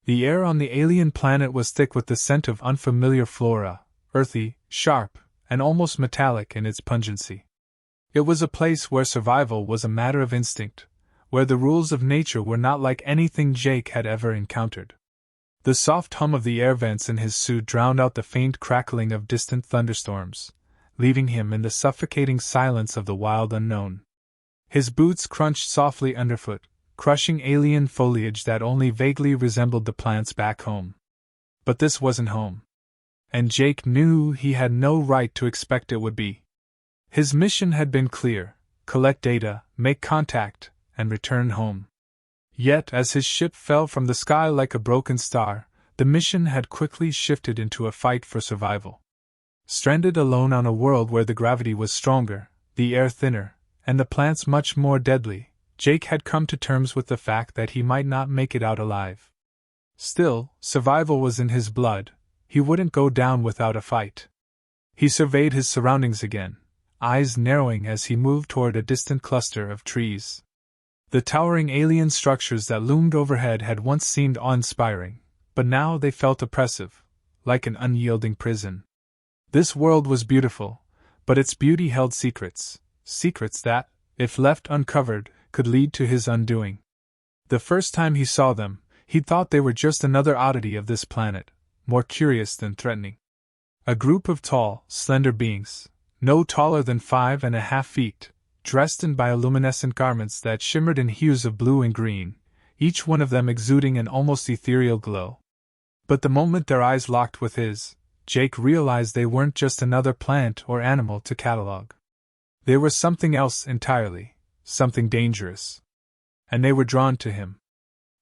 The air on the alien planet was thick with the scent of unfamiliar flora, earthy, sharp, and almost metallic in its pungency. It was a place where survival was a matter of instinct, where the rules of nature were not like anything Jake had ever encountered. The soft hum of the air vents in his suit drowned out the faint crackling of distant thunderstorms, leaving him in the suffocating silence of the wild unknown. His boots crunched softly underfoot, crushing alien foliage that only vaguely resembled the plants back home. But this wasn't home. And Jake knew he had no right to expect it would be. His mission had been clear: collect data, make contact, and return home. Yet, as his ship fell from the sky like a broken star, the mission had quickly shifted into a fight for survival. Stranded alone on a world where the gravity was stronger, the air thinner, and the plants much more deadly, Jake had come to terms with the fact that he might not make it out alive. Still, survival was in his blood. He wouldn't go down without a fight. He surveyed his surroundings again, eyes narrowing as he moved toward a distant cluster of trees. The towering alien structures that loomed overhead had once seemed awe-inspiring, but now they felt oppressive, like an unyielding prison. This world was beautiful, but its beauty held secrets, secrets that, if left uncovered, could lead to his undoing. The first time he saw them, he thought they were just another oddity of this planet, more curious than threatening. A group of tall, slender beings, no taller than 5.5 feet, dressed in bioluminescent garments that shimmered in hues of blue and green, each one of them exuding an almost ethereal glow. But the moment their eyes locked with his, Jake realized they weren't just another plant or animal to catalog. They were something else entirely, something dangerous. And they were drawn to him.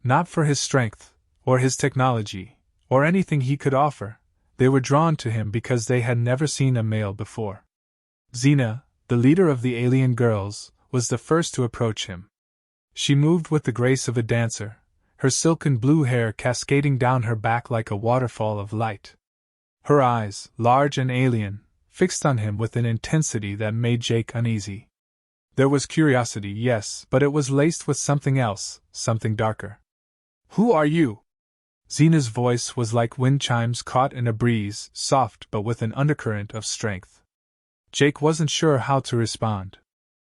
Not for his strength, or his technology, or anything he could offer. They were drawn to him because they had never seen a male before. Xena, the leader of the alien girls, was the first to approach him. She moved with the grace of a dancer, her silken blue hair cascading down her back like a waterfall of light. Her eyes, large and alien, fixed on him with an intensity that made Jake uneasy. There was curiosity, yes, but it was laced with something else, something darker. "Who are you?" Xena's voice was like wind chimes caught in a breeze, soft but with an undercurrent of strength. Jake wasn't sure how to respond.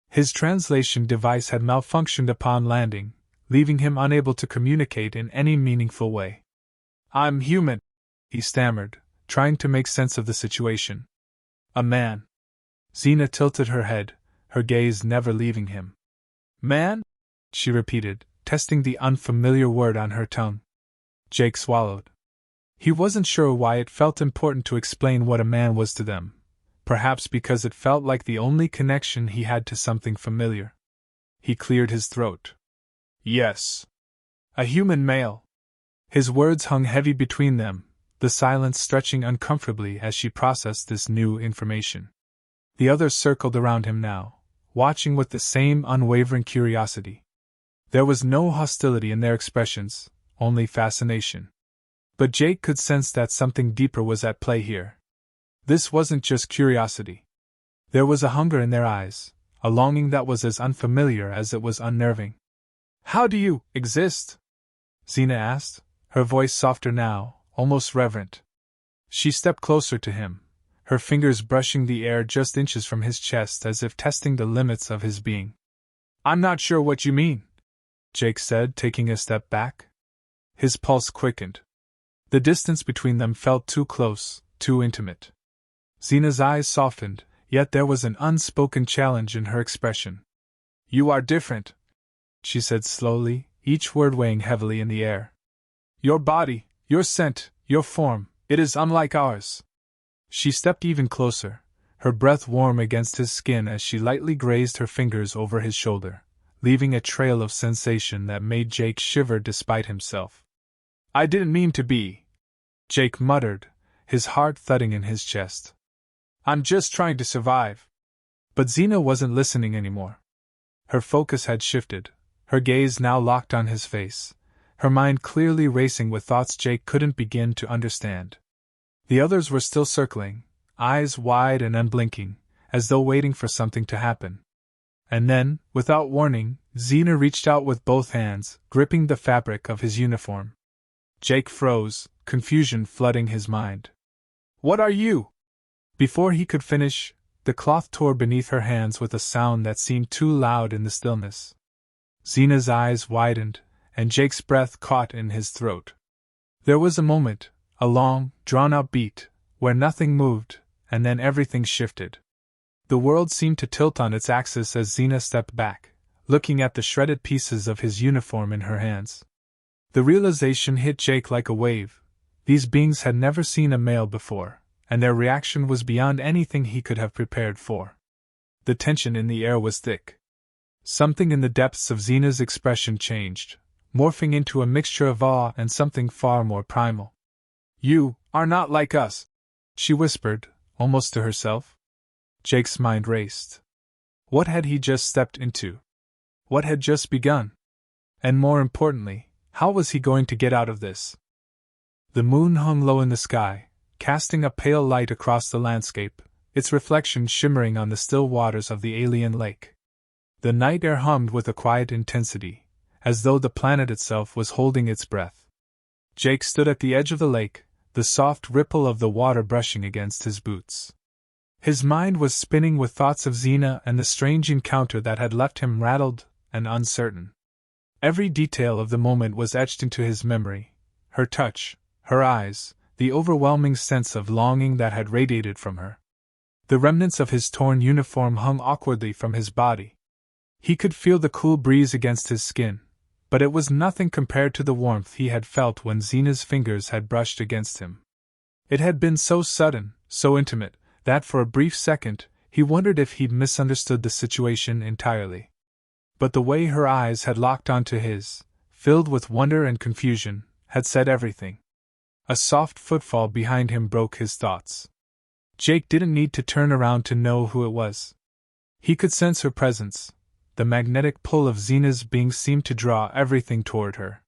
His translation device had malfunctioned upon landing, leaving him unable to communicate in any meaningful way. "I'm human," he stammered, trying to make sense of the situation. "A man." Xena tilted her head, her gaze never leaving him. "Man?" she repeated, testing the unfamiliar word on her tongue. Jake swallowed. He wasn't sure why it felt important to explain what a man was to them. Perhaps because it felt like the only connection he had to something familiar. He cleared his throat. "Yes. A human male." His words hung heavy between them, the silence stretching uncomfortably as she processed this new information. The others circled around him now, watching with the same unwavering curiosity. There was no hostility in their expressions, only fascination. But Jake could sense that something deeper was at play here. This wasn't just curiosity. There was a hunger in their eyes, a longing that was as unfamiliar as it was unnerving. "How do you exist?" Xena asked, her voice softer now, almost reverent. She stepped closer to him, her fingers brushing the air just inches from his chest as if testing the limits of his being. "I'm not sure what you mean," Jake said, taking a step back. His pulse quickened. The distance between them felt too close, too intimate. Xena's eyes softened, yet there was an unspoken challenge in her expression. "You are different," she said slowly, each word weighing heavily in the air. "Your body, your scent, your form, it is unlike ours." She stepped even closer, her breath warm against his skin as she lightly grazed her fingers over his shoulder, leaving a trail of sensation that made Jake shiver despite himself. "I didn't mean to be," Jake muttered, his heart thudding in his chest. "I'm just trying to survive." But Xena wasn't listening anymore. Her focus had shifted, her gaze now locked on his face, her mind clearly racing with thoughts Jake couldn't begin to understand. The others were still circling, eyes wide and unblinking, as though waiting for something to happen. And then, without warning, Xena reached out with both hands, gripping the fabric of his uniform. Jake froze, confusion flooding his mind. What are you? Before he could finish, the cloth tore beneath her hands with a sound that seemed too loud in the stillness. Zena's eyes widened, and Jake's breath caught in his throat. There was a moment, a long, drawn-out beat, where nothing moved, and then everything shifted. The world seemed to tilt on its axis as Zena stepped back, looking at the shredded pieces of his uniform in her hands. The realization hit Jake like a wave. These beings had never seen a male before, and their reaction was beyond anything he could have prepared for. The tension in the air was thick. Something in the depths of Zena's expression changed, morphing into a mixture of awe and something far more primal. You are not like us, she whispered, almost to herself. Jake's mind raced. What had he just stepped into? What had just begun? And more importantly, how was he going to get out of this? The moon hung low in the sky, casting a pale light across the landscape, its reflection shimmering on the still waters of the alien lake. The night air hummed with a quiet intensity, as though the planet itself was holding its breath. Jake stood at the edge of the lake, the soft ripple of the water brushing against his boots. His mind was spinning with thoughts of Zena and the strange encounter that had left him rattled and uncertain. Every detail of the moment was etched into his memory: her touch, her eyes, the overwhelming sense of longing that had radiated from her. The remnants of his torn uniform hung awkwardly from his body. He could feel the cool breeze against his skin, but it was nothing compared to the warmth he had felt when Zena's fingers had brushed against him. It had been so sudden, so intimate, that for a brief second, he wondered if he'd misunderstood the situation entirely. But the way her eyes had locked onto his, filled with wonder and confusion, had said everything. A soft footfall behind him broke his thoughts. Jake didn't need to turn around to know who it was. He could sense her presence. The magnetic pull of Zena's being seemed to draw everything toward her.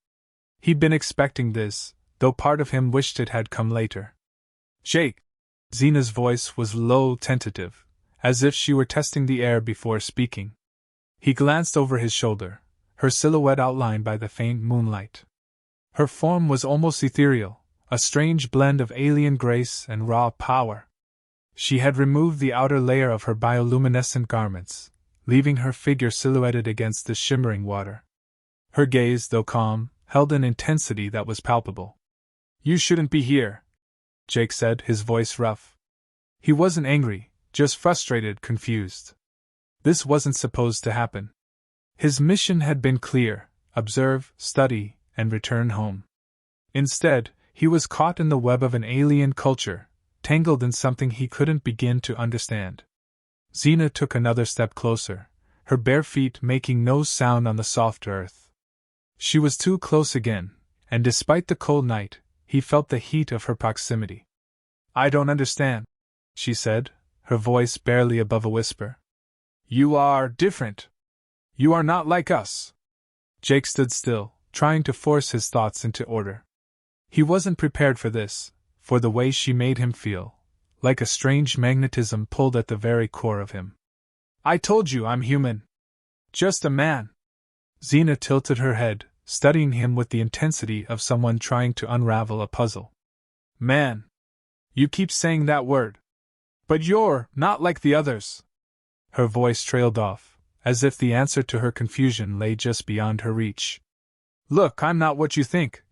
He'd been expecting this, though part of him wished it had come later. Jake! Zena's voice was low, tentative, as if she were testing the air before speaking. He glanced over his shoulder, her silhouette outlined by the faint moonlight. Her form was almost ethereal, a strange blend of alien grace and raw power. She had removed the outer layer of her bioluminescent garments, leaving her figure silhouetted against the shimmering water. Her gaze, though calm, held an intensity that was palpable. You shouldn't be here, Jake said, his voice rough. He wasn't angry, just frustrated, confused. This wasn't supposed to happen. His mission had been clear: observe, study, and return home. Instead, he was caught in the web of an alien culture, tangled in something he couldn't begin to understand. Zena took another step closer, her bare feet making no sound on the soft earth. She was too close again, and despite the cold night, he felt the heat of her proximity. I don't understand, she said, her voice barely above a whisper. You are different. You are not like us. Jake stood still, trying to force his thoughts into order. He wasn't prepared for this, for the way she made him feel, like a strange magnetism pulled at the very core of him. I told you I'm human. Just a man. Zena tilted her head, studying him with the intensity of someone trying to unravel a puzzle. Man. You keep saying that word. But you're not like the others. Her voice trailed off, as if the answer to her confusion lay just beyond her reach. Look, I'm not what you think,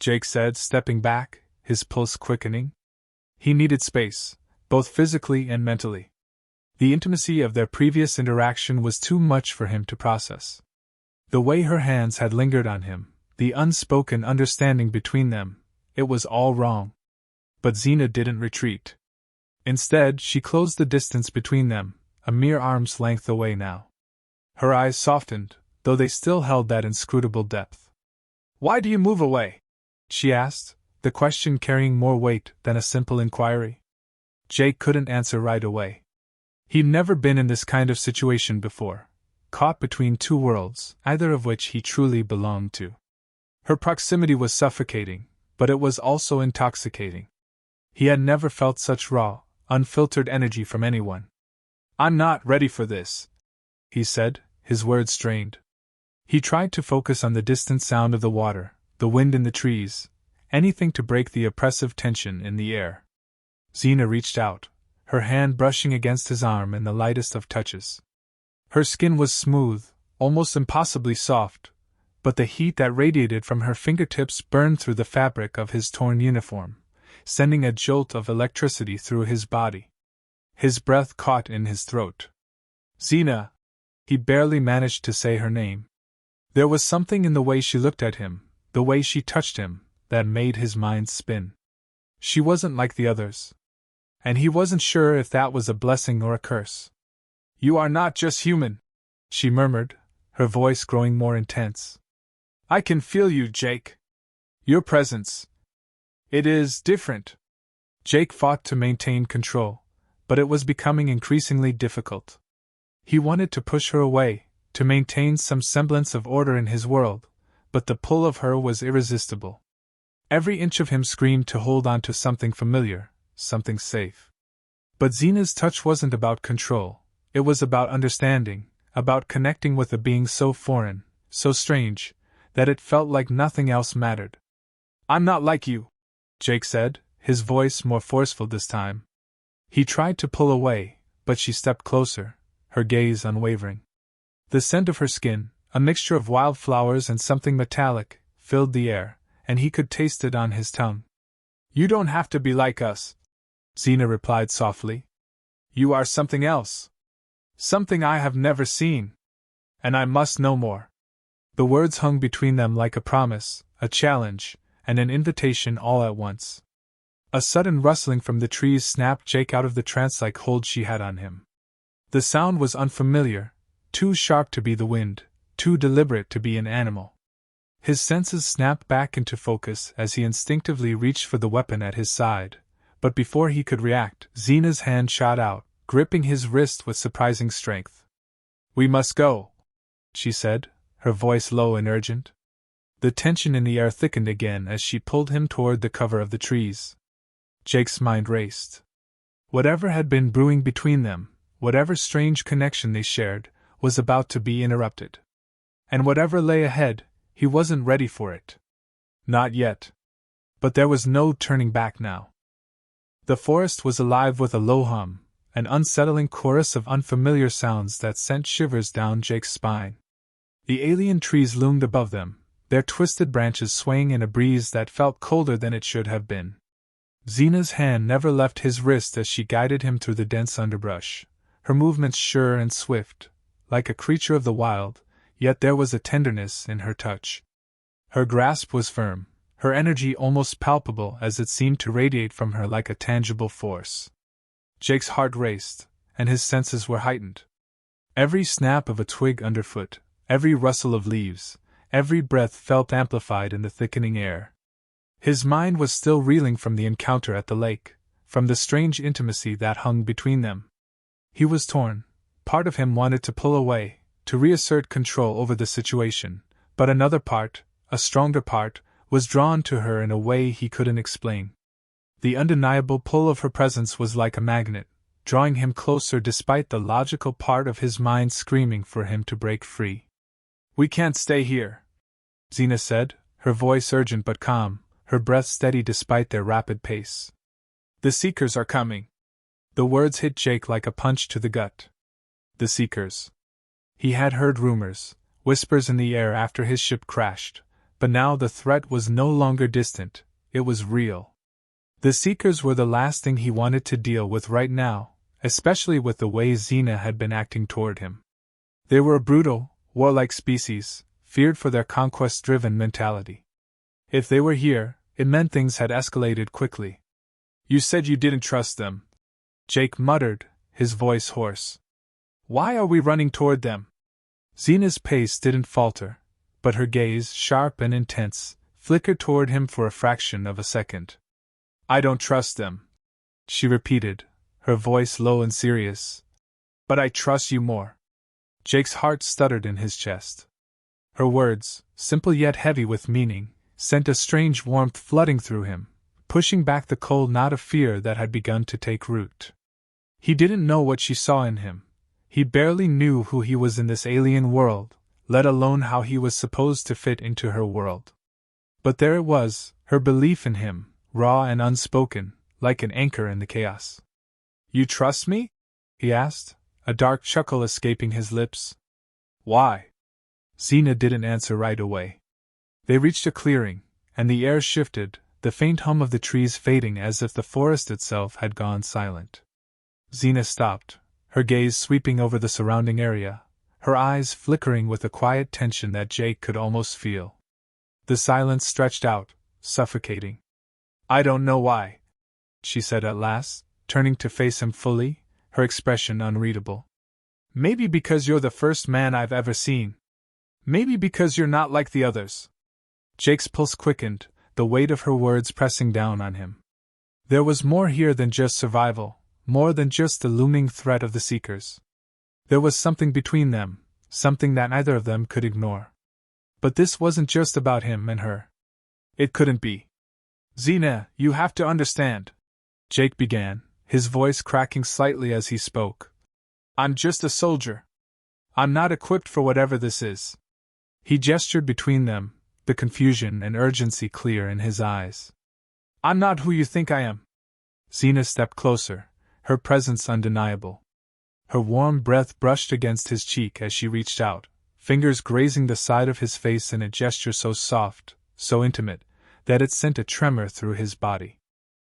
Jake said, stepping back, his pulse quickening. He needed space, both physically and mentally. The intimacy of their previous interaction was too much for him to process. The way her hands had lingered on him, the unspoken understanding between them, it was all wrong. But Zena didn't retreat. Instead, she closed the distance between them, a mere arm's length away now. Her eyes softened, though they still held that inscrutable depth. Why do you move away? She asked, the question carrying more weight than a simple inquiry. Jake couldn't answer right away. He'd never been in this kind of situation before, caught between two worlds, either of which he truly belonged to. Her proximity was suffocating, but it was also intoxicating. He had never felt such raw, unfiltered energy from anyone. I'm not ready for this, he said, his words strained. He tried to focus on the distant sound of the water, the wind in the trees, anything to break the oppressive tension in the air. Xena reached out, her hand brushing against his arm in the lightest of touches. Her skin was smooth, almost impossibly soft, but the heat that radiated from her fingertips burned through the fabric of his torn uniform, sending a jolt of electricity through his body. His breath caught in his throat. Xena! He barely managed to say her name. There was something in the way she looked at him, the way she touched him, that made his mind spin. She wasn't like the others. And he wasn't sure if that was a blessing or a curse. You are not just human, she murmured, her voice growing more intense. I can feel you, Jake. Your presence. It is different. Jake fought to maintain control, but it was becoming increasingly difficult. He wanted to push her away, to maintain some semblance of order in his world, but the pull of her was irresistible. Every inch of him screamed to hold on to something familiar, something safe. But Xena's touch wasn't about control, it was about understanding, about connecting with a being so foreign, so strange, that it felt like nothing else mattered. I'm not like you, Jake said, his voice more forceful this time. He tried to pull away, but she stepped closer, her gaze unwavering. The scent of her skin, a mixture of wildflowers and something metallic, filled the air, and he could taste it on his tongue. You don't have to be like us, Xena replied softly. You are something else. Something I have never seen. And I must know more. The words hung between them like a promise, a challenge, and an invitation all at once. A sudden rustling from the trees snapped Jake out of the trance-like hold she had on him. The sound was unfamiliar, too sharp to be the wind, too deliberate to be an animal. His senses snapped back into focus as he instinctively reached for the weapon at his side, but before he could react, Xena's hand shot out, gripping his wrist with surprising strength. We must go, she said, her voice low and urgent. The tension in the air thickened again as she pulled him toward the cover of the trees. Jake's mind raced. Whatever had been brewing between them, whatever strange connection they shared, was about to be interrupted. And whatever lay ahead, he wasn't ready for it. Not yet. But there was no turning back now. The forest was alive with a low hum, an unsettling chorus of unfamiliar sounds that sent shivers down Jake's spine. The alien trees loomed above them, their twisted branches swaying in a breeze that felt colder than it should have been. Xena's hand never left his wrist as she guided him through the dense underbrush, her movements sure and swift, like a creature of the wild, yet there was a tenderness in her touch. Her grasp was firm, her energy almost palpable as it seemed to radiate from her like a tangible force. Jake's heart raced, and his senses were heightened. Every snap of a twig underfoot, every rustle of leaves, every breath felt amplified in the thickening air. His mind was still reeling from the encounter at the lake, from the strange intimacy that hung between them. He was torn. Part of him wanted to pull away, to reassert control over the situation, but another part, a stronger part, was drawn to her in a way he couldn't explain. The undeniable pull of her presence was like a magnet, drawing him closer despite the logical part of his mind screaming for him to break free. We can't stay here, Xena said, her voice urgent but calm, her breath steady despite their rapid pace. The Seekers are coming. The words hit Jake like a punch to the gut. The Seekers. He had heard rumors, whispers in the air after his ship crashed, but now the threat was no longer distant, it was real. The Seekers were the last thing he wanted to deal with right now, especially with the way Xena had been acting toward him. They were a brutal, warlike species, feared for their conquest-driven mentality. If they were here, it meant things had escalated quickly. You said you didn't trust them, Jake muttered, his voice hoarse. Why are we running toward them? Xena's pace didn't falter, but her gaze, sharp and intense, flickered toward him for a fraction of a second. I don't trust them, she repeated, her voice low and serious. But I trust you more. Jake's heart stuttered in his chest. Her words, simple yet heavy with meaning, sent a strange warmth flooding through him, pushing back the cold knot of fear that had begun to take root. He didn't know what she saw in him. He barely knew who he was in this alien world, let alone how he was supposed to fit into her world. But there it was, Her belief in him, raw and unspoken, like an anchor in the chaos. "You trust me?" he asked, a dark chuckle escaping his lips. "Why?" Xena didn't answer right away. They reached a clearing, and the air shifted, the faint hum of the trees fading as if the forest itself had gone silent. Xena stopped, her gaze sweeping over the surrounding area, her eyes flickering with a quiet tension that Jake could almost feel. The silence stretched out, suffocating. "I don't know why," she said at last, turning to face him fully, her expression unreadable. "Maybe because you're the first man I've ever seen. Maybe because you're not like the others." Jake's pulse quickened, the weight of her words pressing down on him. There was more here than just survival, more than just the looming threat of the Seekers. There was something between them, something that neither of them could ignore. But this wasn't just about him and her. It couldn't be. "Xena, you have to understand," Jake began, his voice cracking slightly as he spoke. "I'm just a soldier. I'm not equipped for whatever this is." He gestured between them, the confusion and urgency clear in his eyes. "I'm not who you think I am." Xena stepped closer, her presence undeniable. Her warm breath brushed against his cheek as she reached out, fingers grazing the side of his face in a gesture so soft, so intimate, that it sent a tremor through his body.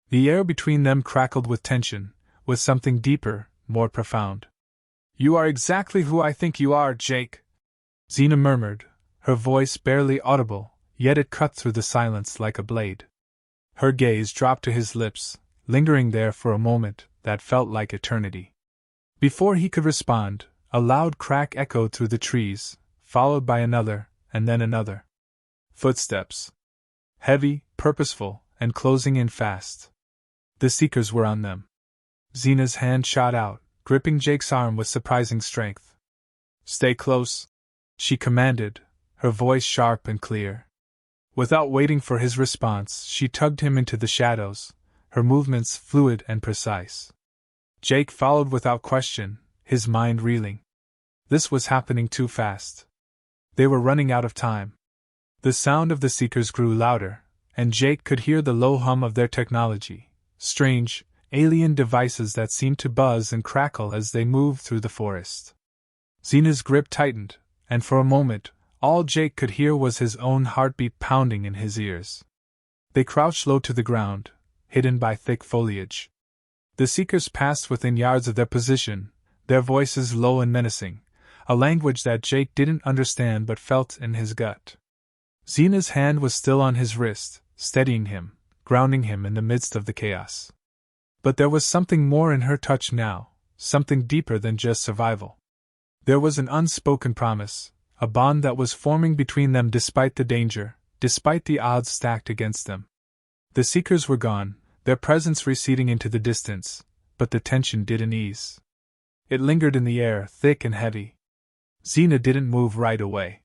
The air between them crackled with tension, with something deeper, more profound. "You are exactly who I think you are, Jake," Xena murmured, her voice barely audible, yet it cut through the silence like a blade. Her gaze dropped to his lips, lingering there for a moment that felt like eternity. Before he could respond, a loud crack echoed through the trees, followed by another, and then another. Footsteps. Heavy, purposeful, and closing in fast. The Seekers were on them. Xena's hand shot out, gripping Jake's arm with surprising strength. "Stay close," she commanded, her voice sharp and clear. Without waiting for his response, she tugged him into the shadows, her movements fluid and precise. Jake followed without question, his mind reeling. This was happening too fast. They were running out of time. The sound of the Seekers grew louder, and Jake could hear the low hum of their technology, strange, alien devices that seemed to buzz and crackle as they moved through the forest. Xena's grip tightened, and for a moment, all Jake could hear was his own heartbeat pounding in his ears. They crouched low to the ground, hidden by thick foliage. The Seekers passed within yards of their position, their voices low and menacing, a language that Jake didn't understand but felt in his gut. Xena's hand was still on his wrist, steadying him, grounding him in the midst of the chaos. But there was something more in her touch now, something deeper than just survival. There was an unspoken promise, a bond that was forming between them despite the danger, despite the odds stacked against them. The Seekers were gone, their presence receding into the distance, but the tension didn't ease. It lingered in the air, thick and heavy. Xena didn't move right away.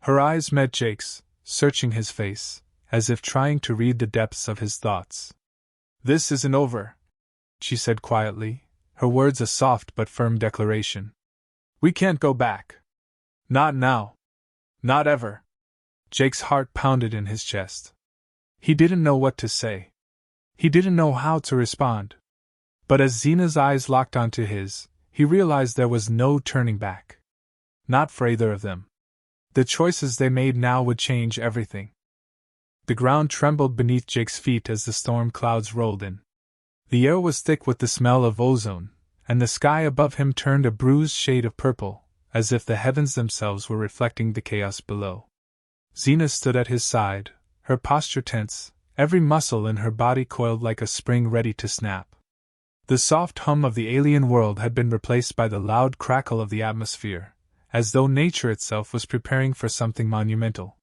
Her eyes met Jake's, searching his face, as if trying to read the depths of his thoughts. "This isn't over," she said quietly, her words a soft but firm declaration. "We can't go back. Not now. Not ever." Jake's heart pounded in his chest. He didn't know what to say. He didn't know how to respond. But as Xena's eyes locked onto his, he realized there was no turning back. Not for either of them. The choices they made now would change everything. The ground trembled beneath Jake's feet as the storm clouds rolled in. The air was thick with the smell of ozone, and the sky above him turned a bruised shade of purple, as if the heavens themselves were reflecting the chaos below. Xena stood at his side, her posture tense, every muscle in her body coiled like a spring ready to snap. The soft hum of the alien world had been replaced by the loud crackle of the atmosphere, as though nature itself was preparing for something monumental.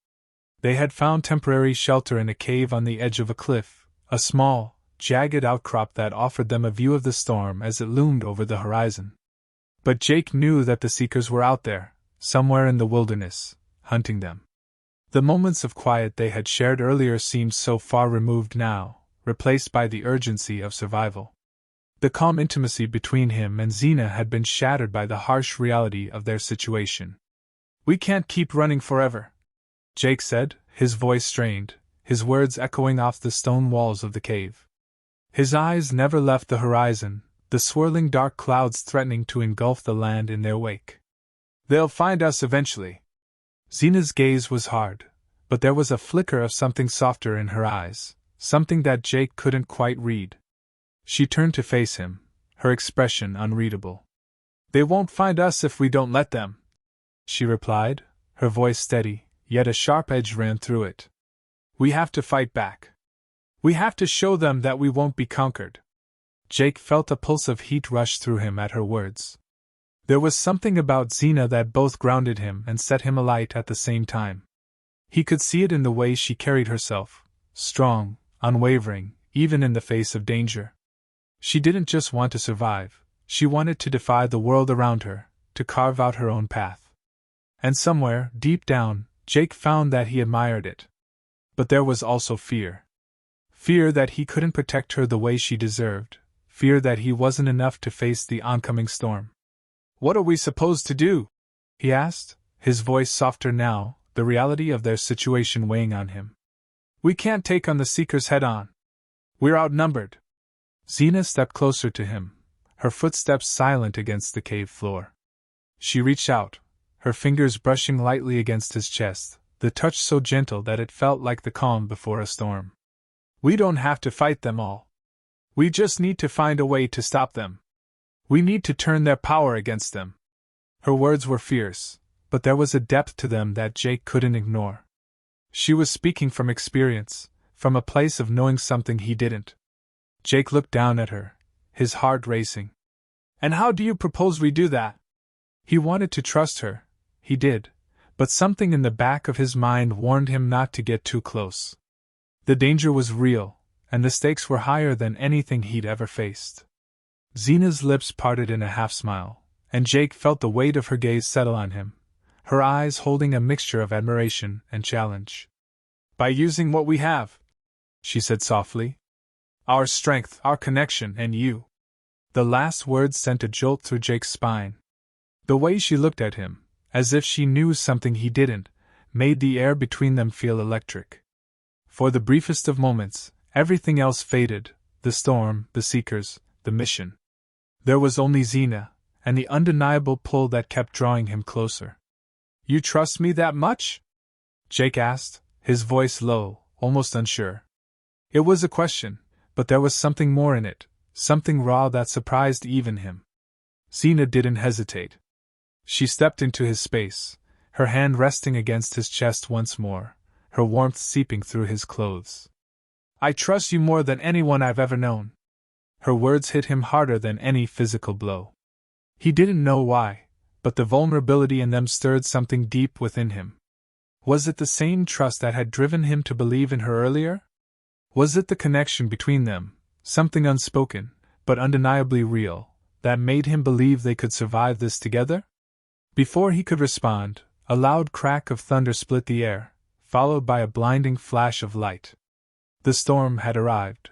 They had found temporary shelter in a cave on the edge of a cliff, a small, jagged outcrop that offered them a view of the storm as it loomed over the horizon. But Jake knew that the Seekers were out there, somewhere in the wilderness, hunting them. The moments of quiet they had shared earlier seemed so far removed now, replaced by the urgency of survival. The calm intimacy between him and Xena had been shattered by the harsh reality of their situation. "We can't keep running forever," Jake said, his voice strained, his words echoing off the stone walls of the cave. His eyes never left the horizon, the swirling dark clouds threatening to engulf the land in their wake. "They'll find us eventually." Zena's gaze was hard, but there was a flicker of something softer in her eyes, something that Jake couldn't quite read. She turned to face him, her expression unreadable. "They won't find us if we don't let them," she replied, her voice steady, yet a sharp edge ran through it. "We have to fight back. We have to show them that we won't be conquered." Jake felt a pulse of heat rush through him at her words. There was something about Zena that both grounded him and set him alight at the same time. He could see it in the way she carried herself, strong, unwavering, even in the face of danger. She didn't just want to survive, she wanted to defy the world around her, to carve out her own path. And somewhere, deep down, Jake found that he admired it. But there was also fear. Fear that he couldn't protect her the way she deserved, fear that he wasn't enough to face the oncoming storm. "What are we supposed to do?" he asked, his voice softer now, the reality of their situation weighing on him. "We can't take on the Seekers head-on. We're outnumbered." Zena stepped closer to him, her footsteps silent against the cave floor. She reached out, her fingers brushing lightly against his chest, the touch so gentle that it felt like the calm before a storm. "We don't have to fight them all. We just need to find a way to stop them. We need to turn their power against them." Her words were fierce, but there was a depth to them that Jake couldn't ignore. She was speaking from experience, from a place of knowing something he didn't. Jake looked down at her, his heart racing. "And how do you propose we do that?" He wanted to trust her, he did, but something in the back of his mind warned him not to get too close. The danger was real, and the stakes were higher than anything he'd ever faced. Zena's lips parted in a half-smile, and Jake felt the weight of her gaze settle on him, her eyes holding a mixture of admiration and challenge. "By using what we have," she said softly. "Our strength, our connection, and you." The last words sent a jolt through Jake's spine. The way she looked at him, as if she knew something he didn't, made the air between them feel electric. For the briefest of moments, everything else faded, the storm, the Seekers, the mission. There was only Zena, and the undeniable pull that kept drawing him closer. "You trust me that much?" Jake asked, his voice low, almost unsure. It was a question, but there was something more in it, something raw that surprised even him. Zena didn't hesitate. She stepped into his space, her hand resting against his chest once more, her warmth seeping through his clothes. "I trust you more than anyone I've ever known." Her words hit him harder than any physical blow. He didn't know why, but the vulnerability in them stirred something deep within him. Was it the same trust that had driven him to believe in her earlier? Was it the connection between them, something unspoken, but undeniably real, that made him believe they could survive this together? Before he could respond, a loud crack of thunder split the air, followed by a blinding flash of light. The storm had arrived.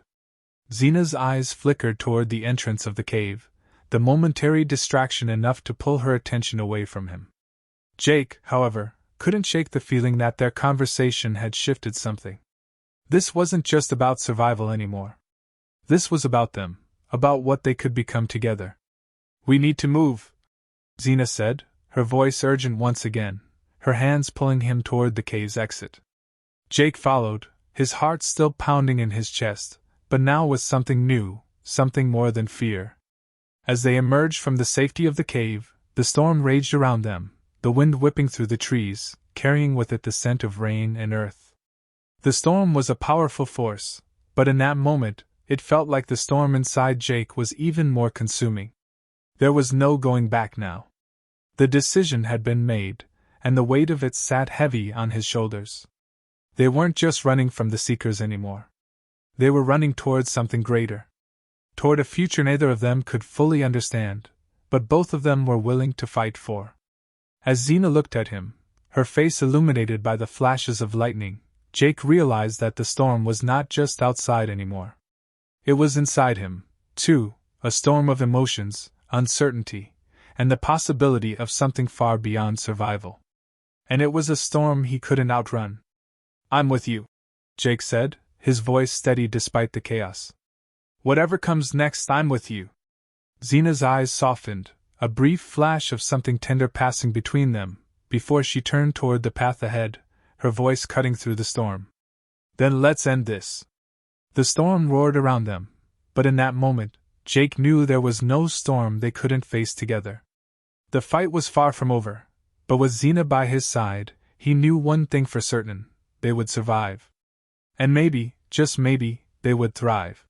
Zena's eyes flickered toward the entrance of the cave, the momentary distraction enough to pull her attention away from him. Jake, however, couldn't shake the feeling that their conversation had shifted something. This wasn't just about survival anymore. This was about them, about what they could become together. "We need to move," Zena said, her voice urgent once again, her hands pulling him toward the cave's exit. Jake followed, his heart still pounding in his chest, but now with something new, something more than fear. As they emerged from the safety of the cave, the storm raged around them, the wind whipping through the trees, carrying with it the scent of rain and earth. The storm was a powerful force, but in that moment, it felt like the storm inside Jake was even more consuming. There was no going back now. The decision had been made, and the weight of it sat heavy on his shoulders. They weren't just running from the Seekers anymore. They were running towards something greater. Toward a future neither of them could fully understand, but both of them were willing to fight for. As Zena looked at him, her face illuminated by the flashes of lightning, Jake realized that the storm was not just outside anymore. It was inside him, too, a storm of emotions, uncertainty, and the possibility of something far beyond survival. And it was a storm he couldn't outrun. "I'm with you," Jake said, his voice steady despite the chaos. Whatever comes next, I'm with you. Xena's eyes softened, a brief flash of something tender passing between them, before she turned toward the path ahead, her voice cutting through the storm. Then let's end this. The storm roared around them, but in that moment, Jake knew there was no storm they couldn't face together. The fight was far from over, but with Xena by his side, he knew one thing for certain: they would survive. And maybe, just maybe, they would thrive.